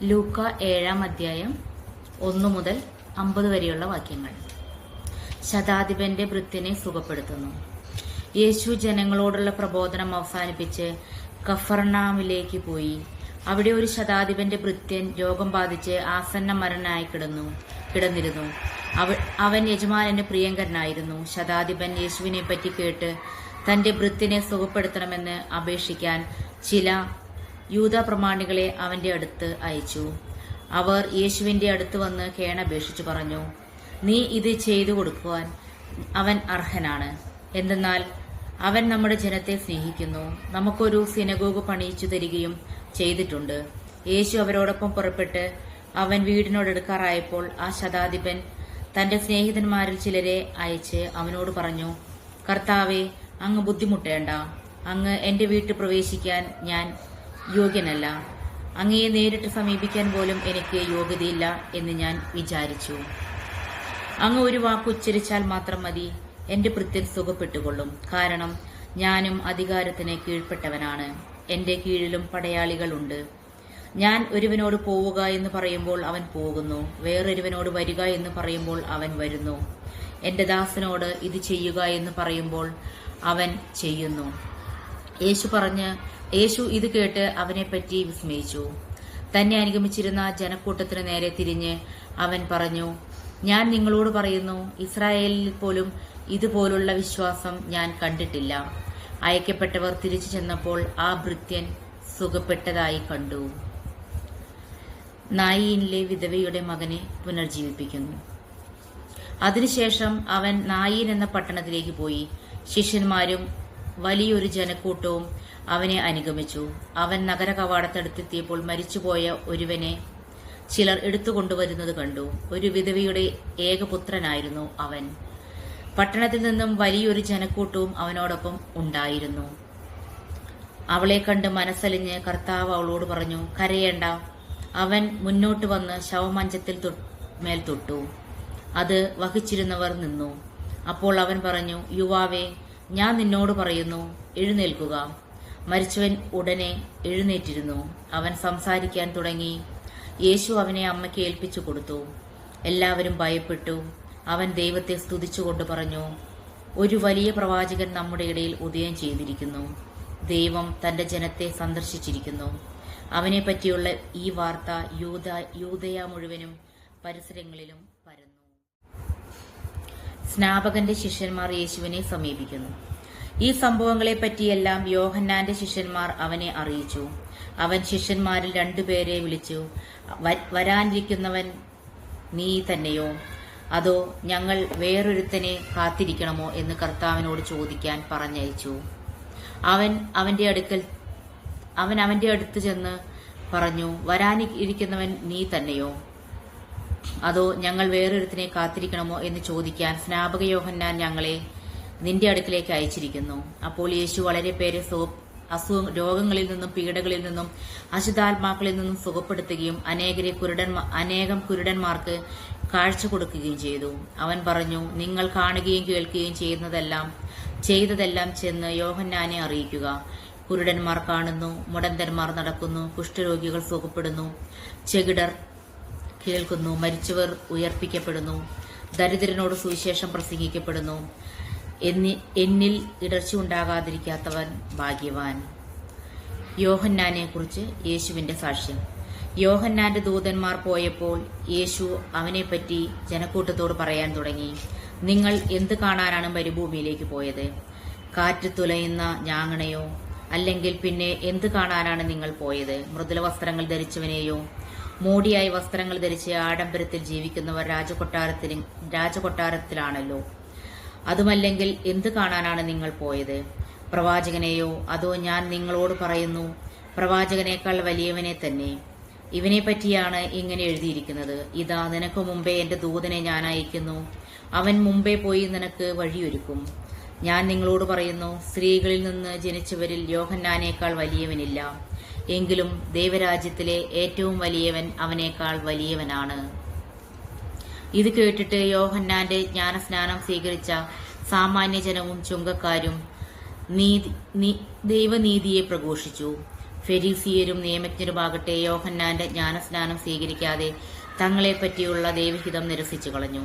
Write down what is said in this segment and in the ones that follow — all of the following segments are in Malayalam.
ലൂക്ക 7-ാം അധ്യായം 1 മുതൽ 50 വരെയുള്ള വാക്യങ്ങൾ. ശതാധിപന്റെ ഭൃത്യനെ സുഖപ്പെടുത്തുന്നു. യേശു ജനങ്ങളോടുള്ള പ്രബോധനം അവസാനിപ്പിച്ച് കഫർനാമിലേക്ക് പോയി. അവിടെ ഒരു ശതാധിപന്റെ ഭൃത്യൻ രോഗം ബാധിച്ച് ആസന്ന മരണനായി കിടന്നിരുന്നു. അവൻ യജമാനന് പ്രിയങ്കരനായിരുന്നു. ശതാധിപൻ യേശുവിനെ പറ്റി കേട്ട് തന്റെ ഭൃത്യനെ സുഖപ്പെടുത്തണമെന്ന് അപേക്ഷിക്കാൻ ചില യൂദാ പ്രമാണികളെ അവന്റെ അടുത്ത് അയച്ചു. അവർ യേശുവിന്റെ അടുത്ത് വന്ന് കേണപേക്ഷിച്ചു പറഞ്ഞു, നീ ഇത് ചെയ്തു കൊടുക്കുവാൻ അവൻ അർഹനാണ്. എന്തെന്നാൽ അവൻ നമ്മുടെ ജനത്തെ സ്നേഹിക്കുന്നു. നമുക്കൊരു സിനഗോഗ് പണിയിച്ചു തരികയും ചെയ്തിട്ടുണ്ട്. യേശു അവരോടൊപ്പം പുറപ്പെട്ട് അവൻ വീടിനോടടുക്കാറായപ്പോൾ ആ ശതാധിപൻ തന്റെ സ്നേഹിതന്മാരിൽ ചിലരെ അയച്ച് അവനോട് പറഞ്ഞു, കർത്താവേ, അങ്ങ് ബുദ്ധിമുട്ടേണ്ട. അങ്ങ് എന്റെ വീട്ടിൽ പ്രവേശിക്കാൻ ഞാൻ യോഗ്യനല്ല. അങ്ങയെ നേരിട്ട് സമീപിക്കാൻ പോലും എനിക്ക് യോഗ്യതയില്ല എന്ന് ഞാൻ വിചാരിച്ചു. അങ്ങ് ഒരു വാക്ക് ഉച്ചരിച്ചാൽ മാത്രം മതി, എന്റെ ഭൃത്യൻ സുഖപ്പെട്ടുകൊള്ളും. കാരണം ഞാനും അധികാരത്തിന് കീഴ്പ്പെട്ടവനാണ്. എന്റെ കീഴിലും പടയാളികളുണ്ട്. ഞാൻ ഒരുവനോട് പോവുക എന്ന് പറയുമ്പോൾ അവൻ പോകുന്നു, വേറൊരുവനോട് വരിക എന്ന് പറയുമ്പോൾ അവൻ വരുന്നു. എന്റെ ദാസനോട് ഇത് ചെയ്യുക എന്ന് പറയുമ്പോൾ അവൻ ചെയ്യുന്നു. യേശു ഇത് കേട്ട് അവനെപ്പറ്റി വിസ്മയിച്ചു. തന്നെ അനുഗമിച്ചിരുന്ന ജനക്കൂട്ടത്തിന് നേരെ തിരിഞ്ഞ് അവൻ പറഞ്ഞു, ഞാൻ നിങ്ങളോട് പറയുന്നു, ഇസ്രായേലിൽ പോലും ഇതുപോലുള്ള വിശ്വാസം ഞാൻ കണ്ടിട്ടില്ല. അയക്കപ്പെട്ടവർ തിരിച്ചു ചെന്നപ്പോൾ ആ ഭൃത്യൻ സുഖപ്പെട്ടതായി കണ്ടു. നായീനിലെ വിധവയുടെ മകനെ പുനർജീവിപ്പിക്കുന്നു. അതിനുശേഷം അവൻ നായീൻ എന്ന പട്ടണത്തിലേക്ക് പോയി. ശിഷ്യന്മാരും വലിയൊരു ജനക്കൂട്ടവും അവനെ അനുഗമിച്ചു. അവൻ നഗര കവാടത്തടുത്തെത്തിയപ്പോൾ മരിച്ചുപോയ ഒരുവനെ ചിലർ എടുത്തുകൊണ്ടുവരുന്നത് കണ്ടു. ഒരു വിധവയുടെ ഏകപുത്രനായിരുന്നു അവൻ. പട്ടണത്തിൽ നിന്നും വലിയൊരു ജനക്കൂട്ടവും അവനോടൊപ്പം ഉണ്ടായിരുന്നു. അവളെ കണ്ട് മനസ്സലിഞ്ഞ് കർത്താവ് അവളോട് പറഞ്ഞു, കരയേണ്ട. അവൻ മുന്നോട്ട് വന്ന് ശവമഞ്ചത്തിൽ മേൽ തൊട്ടു. അത് വഹിച്ചിരുന്നവർ നിന്നു. അപ്പോൾ അവൻ പറഞ്ഞു, യുവാവേ, ഞാൻ നിന്നോട് പറയുന്നു, എഴുന്നേൽക്കുക. മരിച്ചവൻ ഉടനെ എഴുന്നേറ്റിരുന്നു. അവൻ സംസാരിക്കാൻ തുടങ്ങി. യേശു അവനെ അമ്മയ്ക്ക് ഏൽപ്പിച്ചു കൊടുത്തു. എല്ലാവരും ഭയപ്പെട്ടു. അവൻ ദൈവത്തെ സ്തുതിച്ചുകൊണ്ട് പറഞ്ഞു, ഒരു വലിയ പ്രവാചകൻ നമ്മുടെ ഇടയിൽ ഉദയം ചെയ്തിരിക്കുന്നു. ദൈവം തന്റെ ജനത്തെ സന്ദർശിച്ചിരിക്കുന്നു. അവനെ പറ്റിയുള്ള ഈ വാർത്ത യൂദയ മുഴുവനും പരിസരങ്ങളിലും പരന്നു. സ്നാപകന്റെ ശിഷ്യന്മാർ യേശുവിനെ സമീപിക്കുന്നു. ഈ സംഭവങ്ങളെപ്പറ്റിയെല്ലാം യോഹന്നാന്റെ ശിഷ്യന്മാർ അവനെ അറിയിച്ചു. അവൻ ശിഷ്യന്മാരിൽ 2 പേരെ വിളിച്ചു, വരാനിരിക്കുന്നവൻ നീ തന്നെയോ, അതോ ഞങ്ങൾ വേറൊരുത്തനെ കാത്തിരിക്കണമോ എന്ന് കർത്താവിനോട് ചോദിക്കാൻ പറഞ്ഞയച്ചു. അവൻ അവന്റെ അടുത്ത് ചെന്ന് പറഞ്ഞു, വരാനിരിക്കുന്നവൻ നീ തന്നെയോ, അതോ ഞങ്ങൾ വേറൊരുത്തിനെ കാത്തിരിക്കണമോ എന്ന് ചോദിക്കാൻ സ്നാപക യോഹന്നാൻ ഞങ്ങളെ നിന്റെ അടുക്കിലേക്ക് അയച്ചിരിക്കുന്നു. അപ്പോൾ യേശു വളരെ പേരെ രോഗങ്ങളിൽ നിന്നും പീഡകളിൽ നിന്നും അശുദ്ധാത്മാക്കളിൽ നിന്നും സുഖപ്പെടുത്തുകയും അനേകം കുരുടന്മാർക്ക് കാഴ്ച കൊടുക്കുകയും ചെയ്തു. അവൻ പറഞ്ഞു, നിങ്ങൾ കാണുകയും കേൾക്കുകയും ചെയ്തതെല്ലാം ചെന്ന് യോഹന്നാനെ അറിയിക്കുക. കുരുടന്മാർ കാണുന്നു, മുടന്തന്മാർ നടക്കുന്നു, കുഷ്ഠരോഗികൾ സുഖപ്പെടുന്നു, ചെകിടർ കേൾക്കുന്നു, മരിച്ചവർ ഉയർപ്പിക്കപ്പെടുന്നു, ദരിദ്രനോട് സുവിശേഷം പ്രസംഗിക്കപ്പെടുന്നു. എന്നിൽ ഇടർച്ച ഉണ്ടാകാതിരിക്കാത്തവൻ ഭാഗ്യവാൻ. യോഹന്നാനെ കുറിച്ച് യേശുവിന്റെ സാക്ഷ്യം. യോഹന്നാന്റെ ദൂതന്മാർ പോയപ്പോൾ യേശു അവനെപ്പറ്റി ജനക്കൂട്ടത്തോട് പറയാൻ തുടങ്ങി. നിങ്ങൾ എന്ത് കാണാനാണ് മരുഭൂമിയിലേക്ക് പോയത്? കാറ്റ് തുലയുന്ന ഞാങ്ങണയോ? അല്ലെങ്കിൽ പിന്നെ എന്ത് കാണാനാണ് നിങ്ങൾ പോയത്? മൃദുല വസ്ത്രങ്ങൾ ധരിച്ചവനെയോ? മോടിയായ വസ്ത്രങ്ങൾ ധരിച്ച് ആഡംബരത്തിൽ ജീവിക്കുന്നവർ രാജകൊട്ടാരത്തിലാണല്ലോ. അതുമല്ലെങ്കിൽ എന്ത് കാണാനാണ് നിങ്ങൾ പോയത്? പ്രവാചകനെയോ? അതോ ഞാൻ നിങ്ങളോട് പറയുന്നു, പ്രവാചകനേക്കാൾ വലിയവനെ തന്നെ. ഇവനെ പറ്റിയാണ് ഇങ്ങനെ എഴുതിയിരിക്കുന്നത്, ഇതാ നിനക്ക് മുമ്പേ എന്റെ ദൂതനെ ഞാൻ അയക്കുന്നു. അവൻ മുമ്പേ പോയി നിനക്ക് വഴിയൊരുക്കും. ഞാൻ നിങ്ങളോട് പറയുന്നു, സ്ത്രീകളിൽ നിന്ന് ജനിച്ചവരിൽ യോഹന്നാനേക്കാൾ വലിയവനില്ല. എങ്കിലും ദൈവരാജ്യത്തിലെ ഏറ്റവും വലിയവൻ അവനേക്കാൾ വലിയവനാണ്. ഇത് കേട്ടിട്ട് യോഹന്നാന്റെ ജ്ഞാനസ്നാനം സ്വീകരിച്ച സാമാന്യജനവും ചുങ്കക്കാരും ദൈവനീതിയെ പ്രഘോഷിച്ചു. ഫെരീസിയരും നിയമജ്ഞരുമാകട്ടെ യോഹന്നാന്റെ ജ്ഞാനസ്നാനം സ്വീകരിക്കാതെ തങ്ങളെപ്പറ്റിയുള്ള ദൈവഹിതം നിരസിച്ചു കളഞ്ഞു.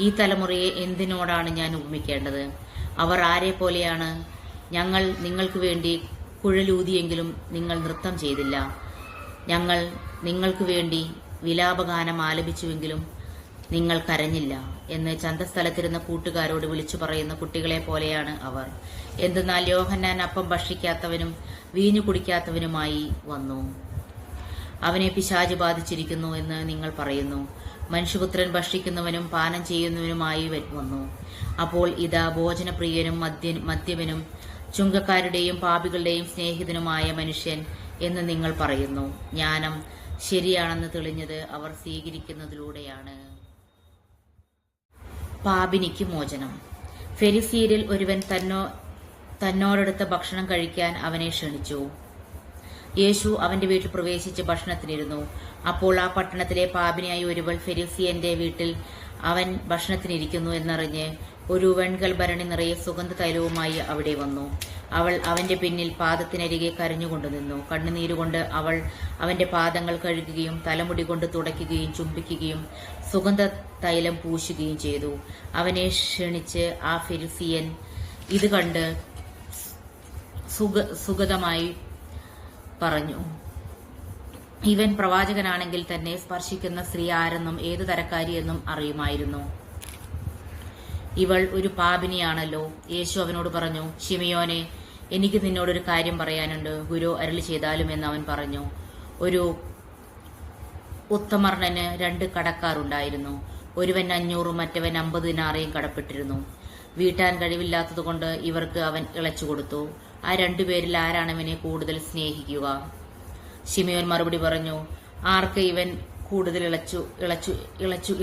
ഈ തലമുറയെ എന്തിനോടാണ് ഞാൻ ഉപമിക്കേണ്ടത്? അവർ ആരെ പോലെയാണ്? ഞങ്ങൾ നിങ്ങൾക്ക് വേണ്ടി കുഴലൂതിയെങ്കിലും നിങ്ങൾ നൃത്തം ചെയ്തില്ല. ഞങ്ങൾ നിങ്ങൾക്ക് വേണ്ടി വിലാപഗാനം ആലപിച്ചുവെങ്കിലും നിങ്ങൾ കരഞ്ഞില്ല എന്ന് ചന്തസ്ഥലത്തിരുന്ന കൂട്ടുകാരോട് വിളിച്ചു പറയുന്ന കുട്ടികളെ പോലെയാണ് അവർ. എന്തെന്നാൽ യോഹന്നാൻ അപ്പം ഭക്ഷിക്കാത്തവനും വീഞ്ഞു കുടിക്കാത്തവനുമായി വന്നു. അവനെ പിശാച് ബാധിച്ചിരിക്കുന്നു എന്ന് നിങ്ങൾ പറയുന്നു. മനുഷ്യപുത്രൻ ഭക്ഷിക്കുന്നവനും പാനം ചെയ്യുന്നവനുമായി വന്നു. അപ്പോൾ ഇതാ ഭോജനപ്രിയനും മദ്യപനും ചുങ്കക്കാരുടെയും പാപികളുടെയും സ്നേഹിതനുമായ മനുഷ്യൻ എന്ന് നിങ്ങൾ പറയുന്നു. ജ്ഞാനം ശരിയാണെന്ന് തെളിഞ്ഞത് അവർ സ്വീകരിക്കുന്നതിലൂടെയാണ്. പാപിനിക്ക് മോചനം. ഫെരിസീരിൽ ഒരുവൻ തന്നോടടുത്ത ഭക്ഷണം കഴിക്കാൻ അവനെ ക്ഷണിച്ചു. യേശു അവന്റെ വീട്ടിൽ പ്രവേശിച്ച് ഭക്ഷണത്തിനിരുന്നു. അപ്പോൾ ആ പട്ടണത്തിലെ പാപിനിയായ ഒരുവൾ ഫെരിസിയന്റെ വീട്ടിൽ അവൻ ഭക്ഷണത്തിനിരിക്കുന്നു എന്നറിഞ്ഞ് ഒരു വെൺകൽ ഭരണി നിറയെ സുഗന്ധ തൈലവുമായി അവിടെ വന്നു. അവൾ അവന്റെ പിന്നിൽ പാദത്തിനരികെ കരഞ്ഞുകൊണ്ടു നിന്നു. കണ്ണുനീരുകൊണ്ട് അവൾ അവന്റെ പാദങ്ങൾ കഴുകുകയും തലമുടി കൊണ്ട് തുടയ്ക്കുകയും ചുംബിക്കുകയും സുഗന്ധ തൈലം പൂശുകയും ചെയ്തു. അവനെ ക്ഷണിച്ച് ആ ഫെരിസിയൻ ഇത് കണ്ട് സുഗതമായി പറഞ്ഞു, ഇവൻ പ്രവാചകനാണെങ്കിൽ തന്നെ സ്പർശിക്കുന്ന സ്ത്രീ ആരെന്നും ഏതു തരക്കാരിയെന്നും അറിയുമായിരുന്നു. ഇവൾ ഒരു പാപിനിയാണല്ലോ. യേശു അവനോട് പറഞ്ഞു, ശിമിയോനെ, എനിക്ക് നിന്നോടൊരു കാര്യം പറയാനുണ്ട്. ഗുരു അരുളി ചെയ്താലും എന്ന് അവൻ പറഞ്ഞു. ഒരു ഉത്തമർണന് 2 കടക്കാർ ഉണ്ടായിരുന്നു. ഒരുവൻ 500 മറ്റവൻ 50 ദിനാറയും കടപ്പെട്ടിരുന്നു. വീട്ടാൻ കഴിവില്ലാത്തതുകൊണ്ട് ഇവർക്ക് അവൻ ഇളച്ചു കൊടുത്തു. ആ 2 പേരിൽ ആരാണ് ഇവനെ കൂടുതൽ സ്നേഹിക്കുക? ശിമിയോൻ മറുപടി പറഞ്ഞു, ആർക്ക് ഇവൻ കൂടുതൽ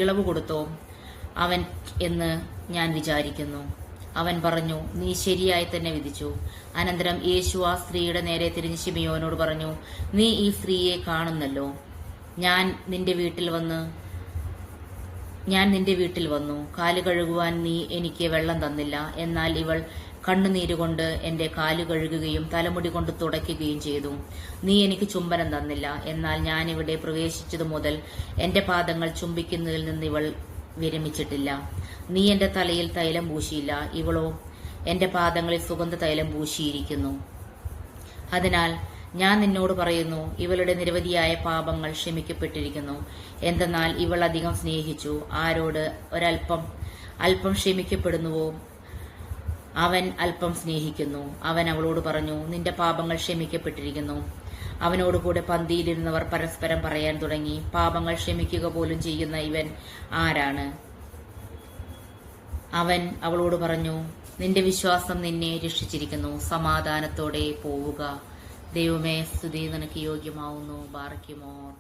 ഇളവ് കൊടുത്തോ അവൻ എന്ന് ഞാൻ വിചാരിക്കുന്നു. അവൻ പറഞ്ഞു, നീ ശരിയായി തന്നെ വിധിച്ചു. അനന്തരം യേശു ആ സ്ത്രീയുടെ നേരെ തിരിഞ്ഞ് ശിമിയോനോട് പറഞ്ഞു, നീ ഈ സ്ത്രീയെ കാണുന്നല്ലോ. ഞാൻ നിന്റെ വീട്ടിൽ വന്നു. കാല് കഴുകുവാൻ നീ എനിക്ക് വെള്ളം തന്നില്ല. എന്നാൽ ഇവൾ കണ്ണുനീരുകൊണ്ട് എന്റെ കാലു കഴുകുകയും തലമുടി കൊണ്ട് തുടയ്ക്കുകയും ചെയ്തു. നീ എനിക്ക് ചുംബനം തന്നില്ല. എന്നാൽ ഞാനിവിടെ പ്രവേശിച്ചതു മുതൽ എന്റെ പാദങ്ങൾ ചുംബിക്കുന്നതിൽ നിന്ന് ഇവൾ വിരമിച്ചിട്ടില്ല. നീ എന്റെ തലയിൽ തൈലം പൂശിയില്ല. ഇവളോ എന്റെ പാദങ്ങളിൽ സുഗന്ധ തൈലം പൂശിയിരിക്കുന്നു. അതിനാൽ ഞാൻ നിന്നോട് പറയുന്നു, ഇവളുടെ നിരവധിയായ പാപങ്ങൾ ക്ഷമിക്കപ്പെട്ടിരിക്കുന്നു. എന്തെന്നാൽ ഇവൾ അധികം സ്നേഹിച്ചു. ആരോട് അല്പം ക്ഷമിക്കപ്പെടുന്നുവോ അവൻ അല്പം സ്നേഹിക്കുന്നു. അവൻ അവളോട് പറഞ്ഞു, നിന്റെ പാപങ്ങൾ ക്ഷമിക്കപ്പെട്ടിരിക്കുന്നു. അവനോടുകൂടെ പന്തിയിലിരുന്നവർ പരസ്പരം പറയാൻ തുടങ്ങി, പാപങ്ങൾ ക്ഷമിക്കുക പോലും ചെയ്യുന്ന ഇവൻ ആരാണ്? അവൻ അവളോട് പറഞ്ഞു, നിന്റെ വിശ്വാസം നിന്നെ രക്ഷിച്ചിരിക്കുന്നു. സമാധാനത്തോടെ പോവുക. ദൈവമേ, സ്തുതി നിനക്ക് യോഗ്യമാവുന്നു. ബാറയ്ക്കുമോർ.